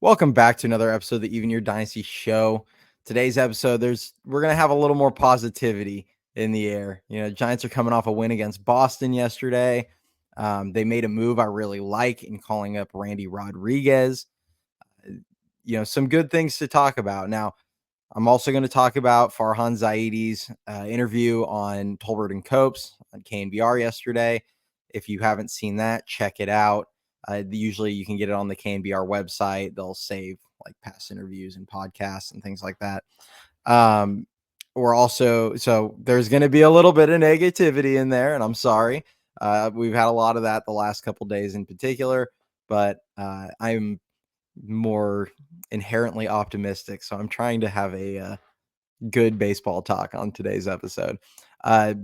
Welcome back to another episode of the Even Your Dynasty show. Today's episode, we're gonna have a little more positivity in the air. Giants are coming off a win against Boston yesterday. They made a move I really like in calling up Randy Rodriguez. Some good things to talk about. Now, I'm also going to talk about Farhan Zaidi's interview on Tolbert and Copes on KNBR yesterday. If you haven't seen that, check it out. Usually you can get it on the KNBR website. They'll save like past interviews and podcasts and things like that. So there's going to be a little bit of negativity in there, and I'm sorry. We've had a lot of that the last couple days in particular, but I'm more inherently optimistic. So I'm trying to have a good baseball talk on today's episode.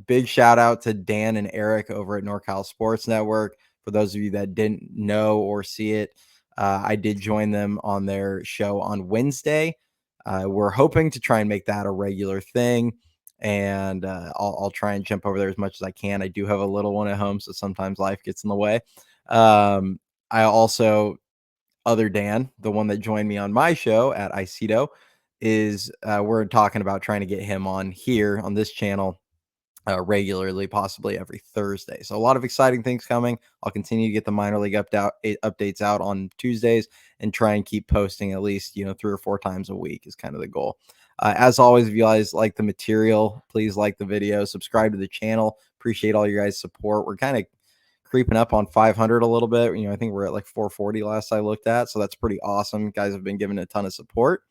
Big shout out to Dan and Eric over at NorCal Sports Network. For those of you that didn't know or see it, I did join them on their show on Wednesday. We're hoping to try and make that a regular thing. And I'll try and jump over there as much as I can. I do have a little one at home, so sometimes life gets in the way. I also, other Dan, the one that joined me on my show at ICETO, is we're talking about trying to get him on here on this channel regularly, possibly every Thursday. So a lot of exciting things coming. I'll continue to get the minor league updates out on Tuesdays and try and keep posting at least 3 or 4 times a week is kind of the goal. As always, if you guys like the material, please like the video, subscribe to the channel. Appreciate all your guys' support. We're kind of creeping up on 500 a little bit. I think we're at like 440 last I looked at, so that's pretty awesome. Guys have been giving a ton of support.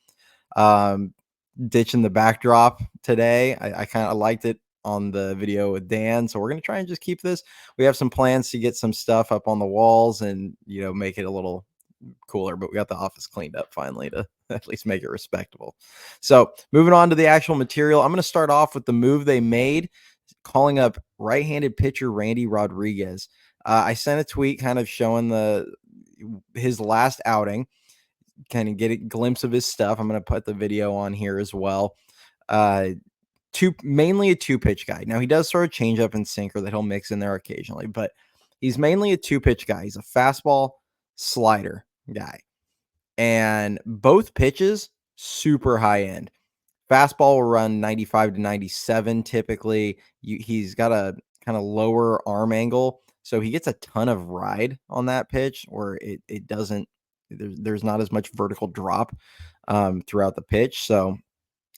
Ditching the backdrop today. I kind of liked it on the video with Dan, so we're going to try and just keep this. We have some plans to get some stuff up on the walls and make it a little cooler, but we got the office cleaned up finally to at least make it respectable. So moving on to the actual material, I'm going to start off with the move they made, calling up right-handed pitcher Randy Rodriguez. I sent a tweet kind of showing his last outing, kind of get a glimpse of his stuff. I'm going to put the video on here as well. Mainly a 2-pitch guy. Now he does throw a changeup and sinker that he'll mix in there occasionally, but he's mainly a 2-pitch guy. He's a fastball slider guy, and both pitches super high end. Fastball will run 95 to 97 typically. He's got a kind of lower arm angle, so he gets a ton of ride on that pitch, or it doesn't. There's not as much vertical drop throughout the pitch, so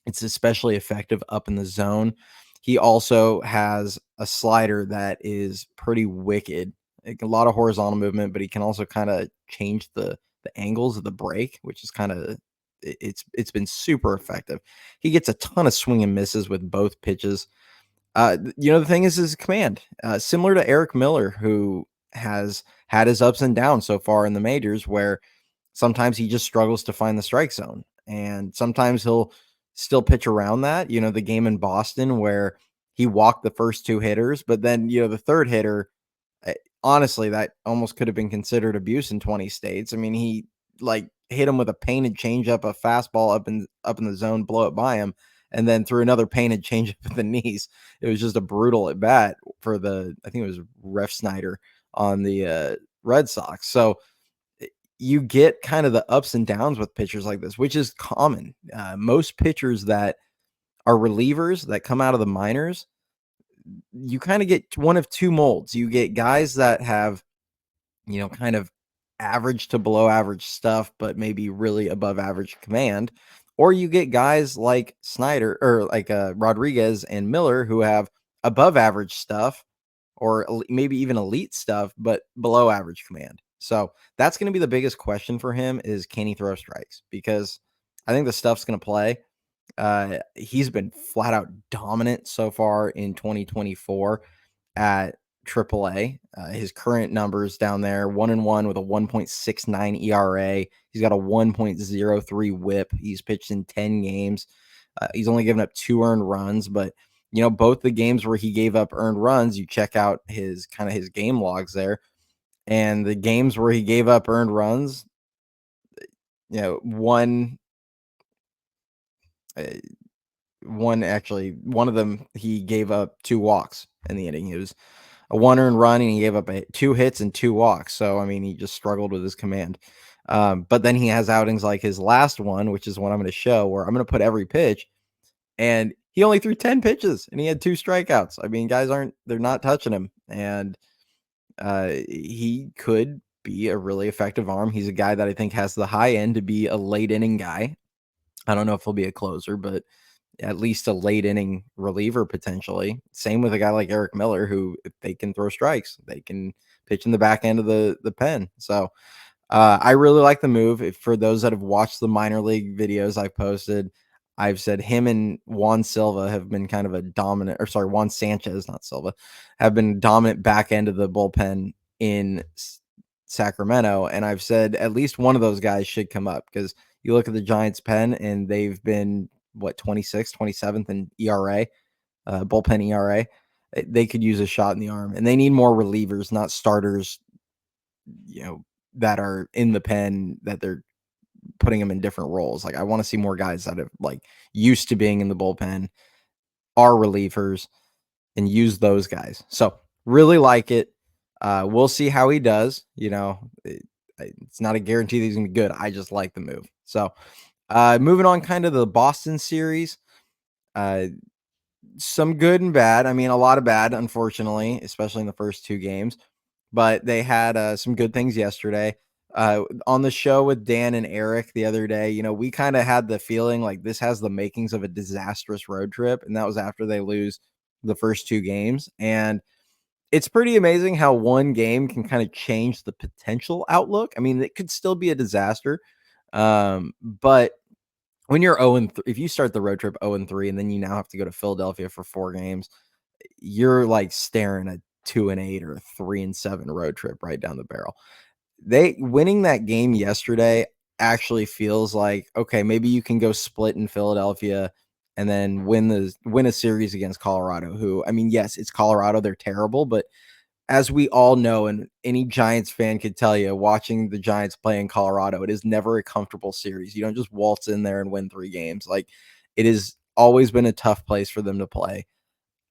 it's especially effective up in the zone. He also has a slider that is pretty wicked. A lot of horizontal movement, but he can also kind of change the angles of the break, which is kind of it's been super effective. He gets a ton of swing and misses with both pitches. The thing is his command, similar to Eric Miller, who has had his ups and downs so far in the majors, where sometimes he just struggles to find the strike zone, and sometimes he'll still pitch around that. The game in Boston where he walked the first 2 hitters, but then the third hitter, honestly, that almost could have been considered abuse in 20 states. I mean, he like hit him with a painted changeup, a fastball up in the zone, blow it by him, and then threw another painted changeup at the knees. It was just a brutal at bat for I think it was Ref Snyder on the Red Sox. So you get kind of the ups and downs with pitchers like this, which is common. Most pitchers that are relievers that come out of the minors, you kind of get one of 2 molds. You get guys that have, kind of average to below average stuff, but maybe really above average command. Or you get guys like Snyder or like Rodriguez and Miller who have above average stuff or maybe even elite stuff, but below average command. So that's going to be the biggest question for him is, can he throw strikes? Because I think the stuff's going to play. He's been flat out dominant so far in 2024 at AAA. His current numbers down there, 1-1 with a 1.69 ERA. He's got a 1.03 whip. He's pitched in 10 games. He's only given up 2 earned runs, but both the games where he gave up earned runs, you check out his game logs there, and the games where he gave up earned runs, one of them, he gave up 2 walks in the inning. It was a 1 earned run, and he gave up 2 hits and 2 walks. So, I mean, he just struggled with his command. But then he has outings like his last one, which is what I'm going to show, where I'm going to put every pitch, and he only threw 10 pitches and he had 2 strikeouts. I mean, guys they're not touching him, and he could be a really effective arm. He's a guy that I think has the high end to be a late inning guy. I don't know if he'll be a closer, but at least a late inning reliever potentially. Same with a guy like Eric Miller, who if they can throw strikes, they can pitch in the back end of the pen. So I really like the move. For those that have watched the minor league videos I posted, I've said him and Juan Silva have been kind of a dominant, or sorry, Juan Sanchez, not Silva, have been dominant back end of the bullpen in Sacramento. And I've said at least one of those guys should come up, because you look at the Giants pen and they've been what, 26th, 27th in ERA, bullpen ERA. They could use a shot in the arm, and they need more relievers, not starters, that are in the pen, that they're putting them in different roles. Like, I want to see more guys that have like used to being in the bullpen, are relievers, and use those guys. So really like it. We'll see how he does. It's not a guarantee that he's gonna be good. I just like the move. So moving on, kind of the Boston series. Uh, some good and bad. I mean, a lot of bad, unfortunately, especially in the first 2 games. But they had some good things yesterday. On the show with Dan and Eric the other day, we kind of had the feeling like this has the makings of a disastrous road trip, and that was after they lose the first 2 games. And it's pretty amazing how one game can kind of change the potential outlook. I mean, it could still be a disaster, but when you're 0-3, if you start the road trip 0-3, and then you now have to go to Philadelphia for 4 games, you're like staring at 2-8 or 3-7 road trip right down the barrel. They winning that game yesterday actually feels like, okay, maybe you can go split in Philadelphia and then win a series against Colorado, who, I mean, yes, it's Colorado, they're terrible, but as we all know, and any Giants fan could tell you, watching the Giants play in Colorado, it is never a comfortable series. You don't just waltz in there and win 3 games. Like, it has always been a tough place for them to play.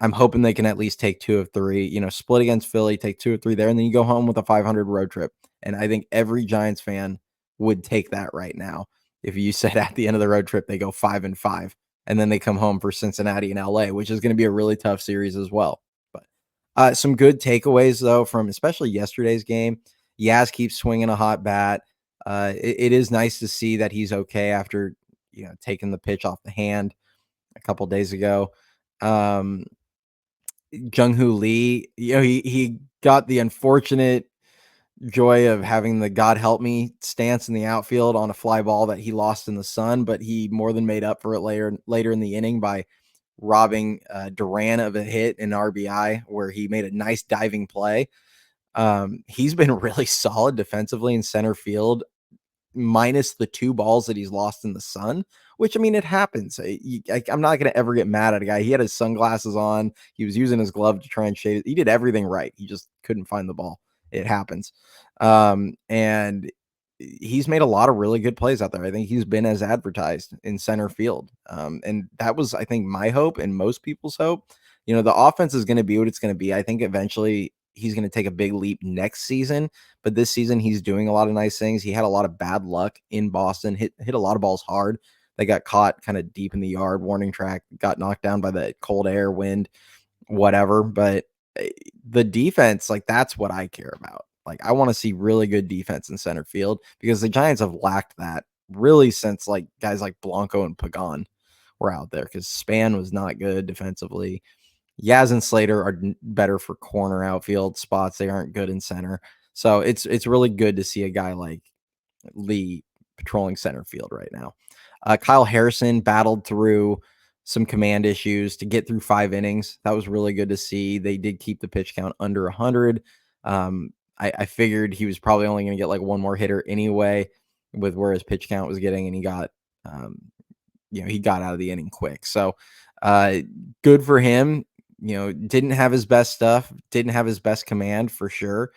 I'm hoping they can at least take 2 of 3, split against Philly, take 2 or 3 there, and then you go home with a 500 road trip. And I think every Giants fan would take that right now. If you said at the end of the road trip, they go 5-5, and then they come home for Cincinnati and LA, which is going to be a really tough series as well. But some good takeaways, though, from especially yesterday's game. Yaz keeps swinging a hot bat. It is nice to see that he's okay after, taking the pitch off the hand a couple days ago. Jung-Hoo Lee, he got the unfortunate joy of having the God help me stance in the outfield on a fly ball that he lost in the sun, but he more than made up for it later in the inning by robbing Duran of a hit in RBI, where he made a nice diving play. He's been really solid defensively in center field, minus the 2 balls that he's lost in the sun, which, I mean, it happens. I'm not going to ever get mad at a guy. He had his sunglasses on. He was using his glove to try and shade it. He did everything right. He just couldn't find the ball. It happens. And he's made a lot of really good plays out there. I think he's been as advertised in center field. And that was, I think, my hope and most people's hope. The offense is going to be what it's going to be. I think eventually he's going to take a big leap next season, but this season he's doing a lot of nice things. He had a lot of bad luck in Boston, hit a lot of balls hard. They got caught kind of deep in the yard, warning track, got knocked down by the cold air, wind, whatever. But the defense, like, that's what I care about. Like, I want to see really good defense in center field, because the Giants have lacked that really since like guys like Blanco and Pagan were out there, because Span was not good defensively. Yaz and Slater are better for corner outfield spots. They aren't good in center. So it's really good to see a guy like Lee patrolling center field right now. Kyle Harrison battled through some command issues to get through 5 innings. That was really good to see. They did keep the pitch count under 100. I figured he was probably only going to get like one more hitter anyway with where his pitch count was getting, and he got he got out of the inning quick. So good for him. Didn't have his best stuff, didn't have his best command for sure.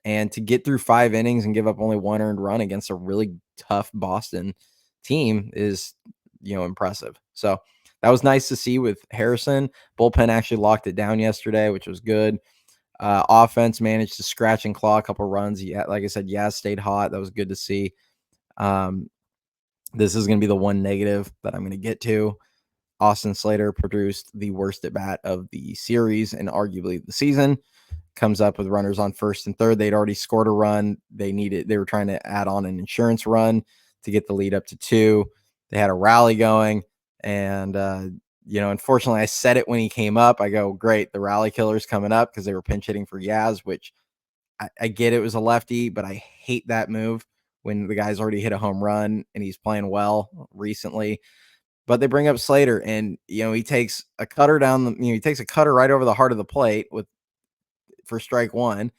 And to get through 5 innings and give up only 1 earned run against a really tough Boston team is, impressive. So that was nice to see with Harrison. Bullpen actually locked it down yesterday, which was good. Offense managed to scratch and claw a couple runs. Yeah, like I said, Yaz stayed hot. That was good to see. Um, this is going to be the one negative that I'm going to get to. Austin Slater produced the worst at bat of the series and arguably the season. Comes up with runners on first and third. They'd already scored a run. They were trying to add on an insurance run to get the lead up to 2. They had a rally going. And, unfortunately, I said it when he came up. I go, great, the rally killer's coming up because they were pinch hitting for Yaz, which I get it was a lefty, but I hate that move when the guy's already hit a home run and he's playing well recently. But they bring up Slater, and he takes a cutter he takes a cutter right over the heart of the plate for strike 1.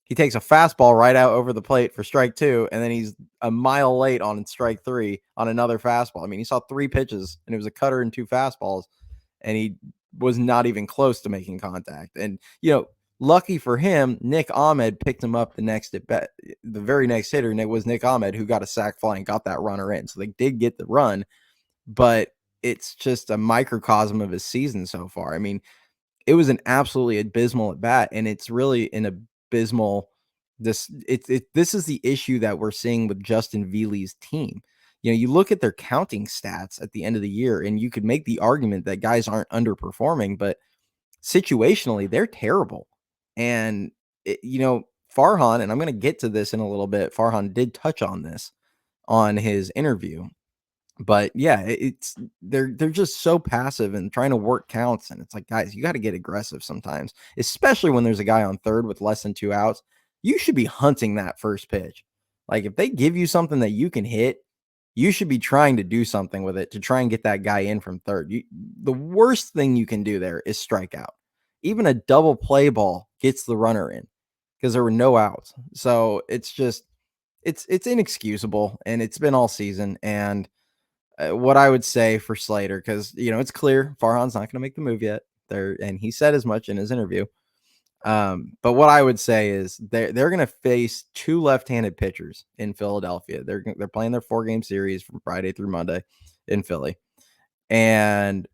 He takes a fastball right out over the plate for strike 2, and then he's a mile late on strike 3 on another fastball. I mean, he saw 3 pitches, and it was a cutter and 2 fastballs, and he was not even close to making contact. And, lucky for him, Nick Ahmed picked him up the very next hitter, and it was Nick Ahmed who got a sac fly and got that runner in. So they did get the run, but it's just a microcosm of his season so far. I mean, it was an absolutely abysmal at bat, and it's really an abysmal. This is the issue that we're seeing with Justin Veely's team. You look at their counting stats at the end of the year, and you could make the argument that guys aren't underperforming, but situationally, they're terrible. And Farhan, and I'm going to get to this in a little bit. Farhan did touch on this on his interview. But yeah, they're just so passive and trying to work counts, and it's like, guys, you got to get aggressive sometimes, especially when there's a guy on third with less than 2 outs. You should be hunting that first pitch. Like, if they give you something that you can hit, you should be trying to do something with it to try and get that guy in from third. The worst thing you can do there is strike out. Even a double play ball gets the runner in because there were no outs. So it's just it's inexcusable, and it's been all season. And what I would say for Slater, because it's clear Farhan's not going to make the move yet. And he said as much in his interview. But what I would say is they're going to face 2 left-handed pitchers in Philadelphia. They're playing their 4-game series from Friday through Monday in Philly, and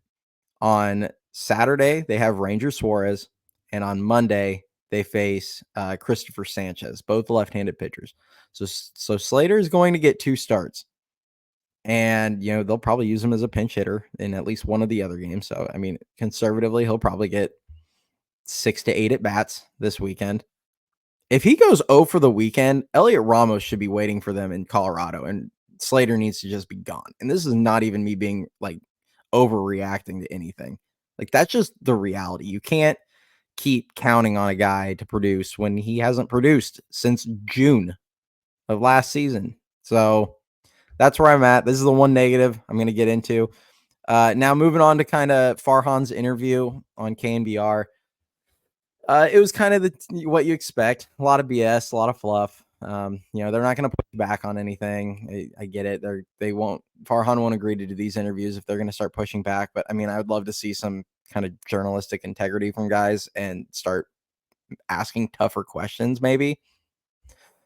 on Saturday they have Ranger Suarez, and on Monday they face Christopher Sanchez, both left-handed pitchers. So Slater is going to get 2 starts. And, they'll probably use him as a pinch hitter in at least one of the other games. So, I mean, conservatively, he'll probably get 6 to 8 at bats this weekend. If he goes 0 for the weekend, Elliot Ramos should be waiting for them in Colorado, and Slater needs to just be gone. And this is not even me being like overreacting to anything. Like, that's just the reality. You can't keep counting on a guy to produce when he hasn't produced since June of last season. So, that's where I'm at. This is the one negative I'm going to get into. Now, moving on to kind of Farhan's interview on KNBR. It was kind of what you expect. A lot of BS, a lot of fluff. They're not going to put back on anything. I get it. Farhan won't agree to do these interviews if they're going to start pushing back. But I mean, I would love to see some kind of journalistic integrity from guys and start asking tougher questions, maybe.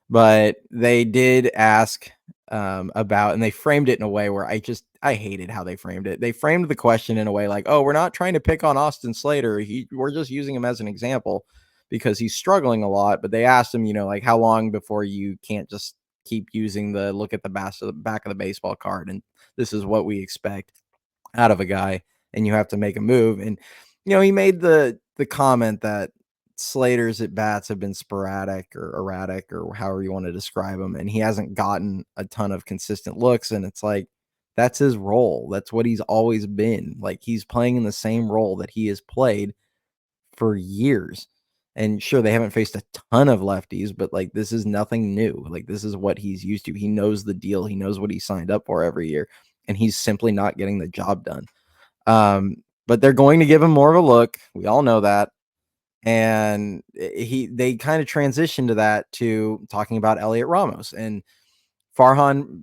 But they did ask about, and they framed it in a way where I hated how they framed it. They framed the question in a way like, oh, we're not trying to pick on Austin Slater. We're just using him as an example because he's struggling a lot. But they asked him, like, how long before you can't just keep using the look at the back of the baseball card, and this is what we expect out of a guy, and you have to make a move. And he made the comment that Slater's at bats have been sporadic or erratic or however you want to describe him, and he hasn't gotten a ton of consistent looks. And it's like, that's his role. That's what he's always been. Like, he's playing in the same role that he has played for years. And sure, they haven't faced a ton of lefties, but like, this is nothing new. Like, this is what he's used to. He knows the deal. He knows what he signed up for every year, and he's simply not getting the job done. But they're going to give him more of a look. We all know that. And they kind of transitioned to that, to talking about Elliot Ramos. And Farhan,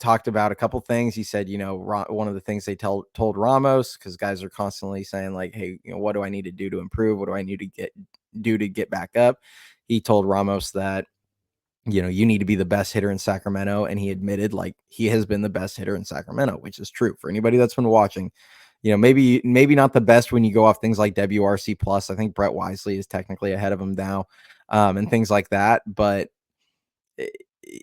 talked about a couple things. He said, one of the things they told Ramos, because guys are constantly saying like, hey, what do I need to do to improve? What do I need to do to get back up? He told Ramos that, you need to be the best hitter in Sacramento. And he admitted like he has been the best hitter in Sacramento, which is true for anybody that's been watching. Maybe not the best when you go off things like WRC plus. I think Brett Wisely is technically ahead of him now, and things like that. But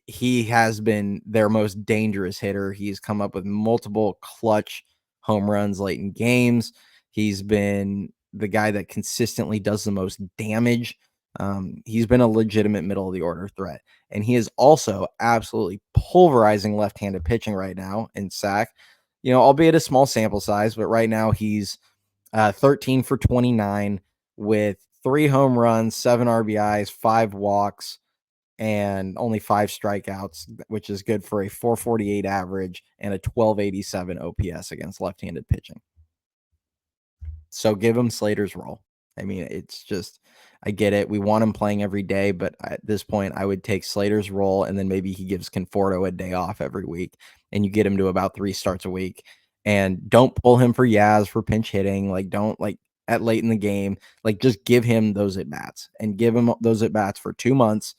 he has been their most dangerous hitter. He's come up with multiple clutch home runs late in games. He's been the guy that consistently does the most damage. He's been a legitimate middle of the order threat. And he is also absolutely pulverizing left-handed pitching right now in sack. Albeit a small sample size, but right now he's 13 for 29 with 3 home runs, 7 RBIs, 5 walks, and only 5 strikeouts, which is good for a 448 average and a 1287 OPS against left-handed pitching. So give him Slater's role. I mean, it's just, I get it. We want him playing every day, but at this point, I would take Slater's role, and then maybe he gives Conforto a day off every week, and you get him to about 3 starts a week. And don't pull him for Yaz for pinch hitting. Like, don't at late in the game. Like, just give him those at bats and give him those at bats for 2 months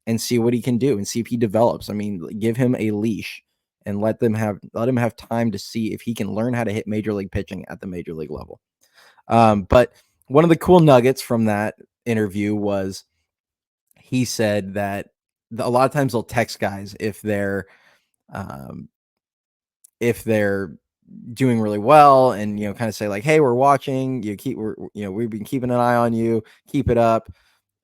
and see what he can do and see if he develops. I mean, give him a leash and let him have time to see if he can learn how to hit major league pitching at the major league level. But one of the cool nuggets from that interview was he said that a lot of times they'll text guys um, if they're doing really well and kind of say like, hey, we're watching we've been keeping an eye on you, keep it up.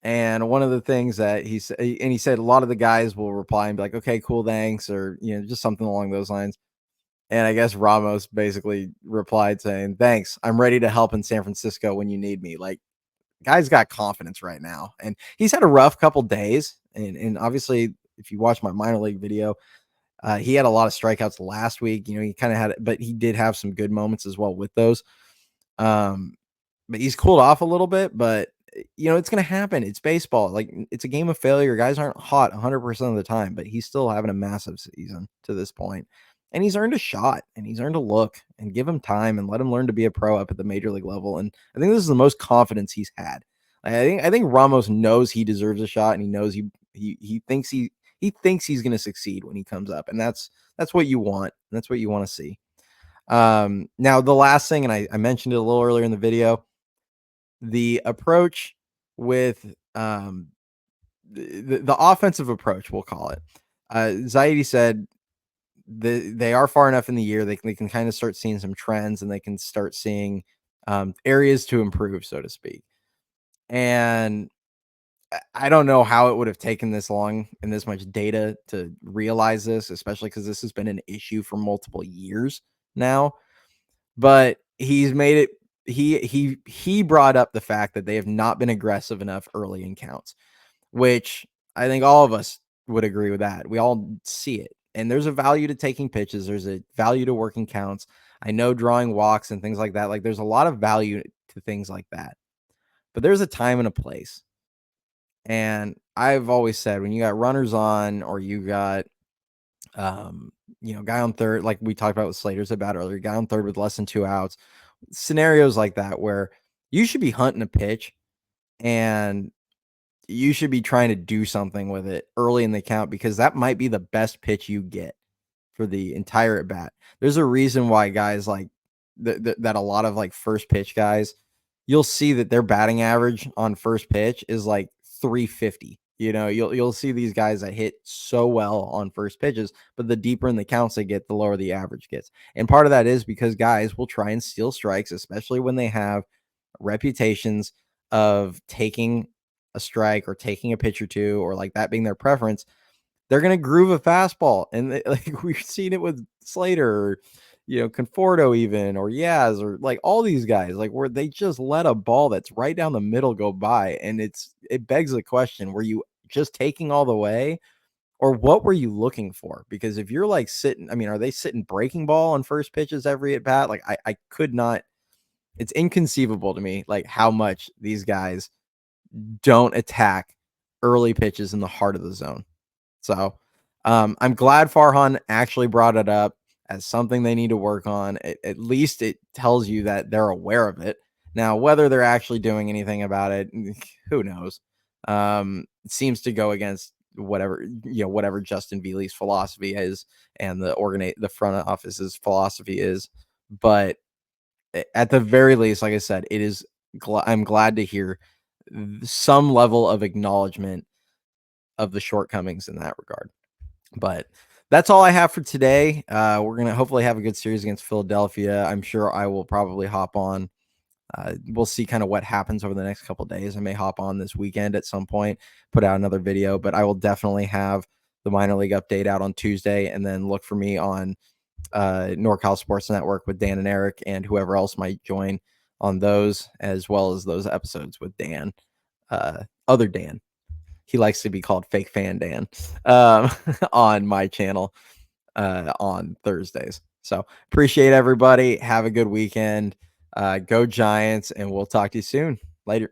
And one of the things that he said a lot of the guys will reply and be like, okay, cool, thanks, or just something along those lines. And I guess Ramos basically replied saying, thanks, I'm ready to help in San Francisco when you need me. Like, guy's got confidence right now, and he's had a rough couple days, and obviously if you watch my minor league video, he had a lot of strikeouts last week. He kind of had it, but he did have some good moments as well with those. But he's cooled off a little bit, but it's going to happen. It's baseball. Like, it's a game of failure. Guys aren't hot 100% of the time, but he's still having a massive season to this point. And he's earned a shot, and he's earned a look, and give him time and let him learn to be a pro up at the major league level. And I think this is the most confidence he's had. I think Ramos knows he deserves a shot, and he knows he thinks he's going to succeed when he comes up. And that's what you want. And that's what you want to see. Now the last thing, and I mentioned it a little earlier in the video, the approach with the offensive approach, we'll call it. Zaidi said they are far enough in the year they can kind of start seeing some trends, and they can start seeing areas to improve, so to speak. And I don't know how it would have taken this long and this much data to realize this, especially because this has been an issue for multiple years now. But he's made it. He brought up the fact that they have not been aggressive enough early in counts, which I think all of us would agree with that. We all see it. And there's a value to taking pitches. There's a value to working counts. I know drawing walks and things like that. Like, there's a lot of value to things like that. But there's a time and a place. And I've always said, when you got runners on, or you got guy on third, like we talked about with Slater's about earlier, guy on third with less than 2 outs, scenarios like that where you should be hunting a pitch and you should be trying to do something with it early in the count, because that might be the best pitch you get for the entire at bat. There's a reason why guys like that a lot of like first pitch guys, you'll see that their batting average on first pitch is like 350. You'll see these guys that hit so well on first pitches, but the deeper in the counts they get, the lower the average gets. And part of that is because guys will try and steal strikes, especially when they have reputations of taking a strike or taking a pitch or two, or like that being their preference. They're going to groove a fastball. And like we've seen it with Slater, or, Conforto even, or Yaz, or like all these guys, like where they just let a ball that's right down the middle go by. And it begs the question, were you just taking all the way, or what were you looking for? Because if you're like sitting, I mean, are they sitting breaking ball on first pitches every at bat? Like I could not, it's inconceivable to me, like how much these guys don't attack early pitches in the heart of the zone. So I'm glad Farhan actually brought it up as something they need to work on. At least it tells you that they're aware of it. Now, whether they're actually doing anything about it, who knows? It seems to go against whatever Justin Veely's philosophy is, and the front office's philosophy is. But at the very least, like I said, I'm glad to hear some level of acknowledgement of the shortcomings in that regard. But that's all I have for today. We're going to hopefully have a good series against Philadelphia. I'm sure I will probably hop on. We'll see kind of what happens over the next couple of days. I may hop on this weekend at some point, put out another video, but I will definitely have the minor league update out on Tuesday, and then look for me on NorCal Sports Network with Dan and Eric and whoever else might join on those, as well as those episodes with Dan, other Dan. He likes to be called Fake Fan Dan, on my channel on Thursdays. So appreciate everybody. Have a good weekend. Go Giants, and we'll talk to you soon. Later.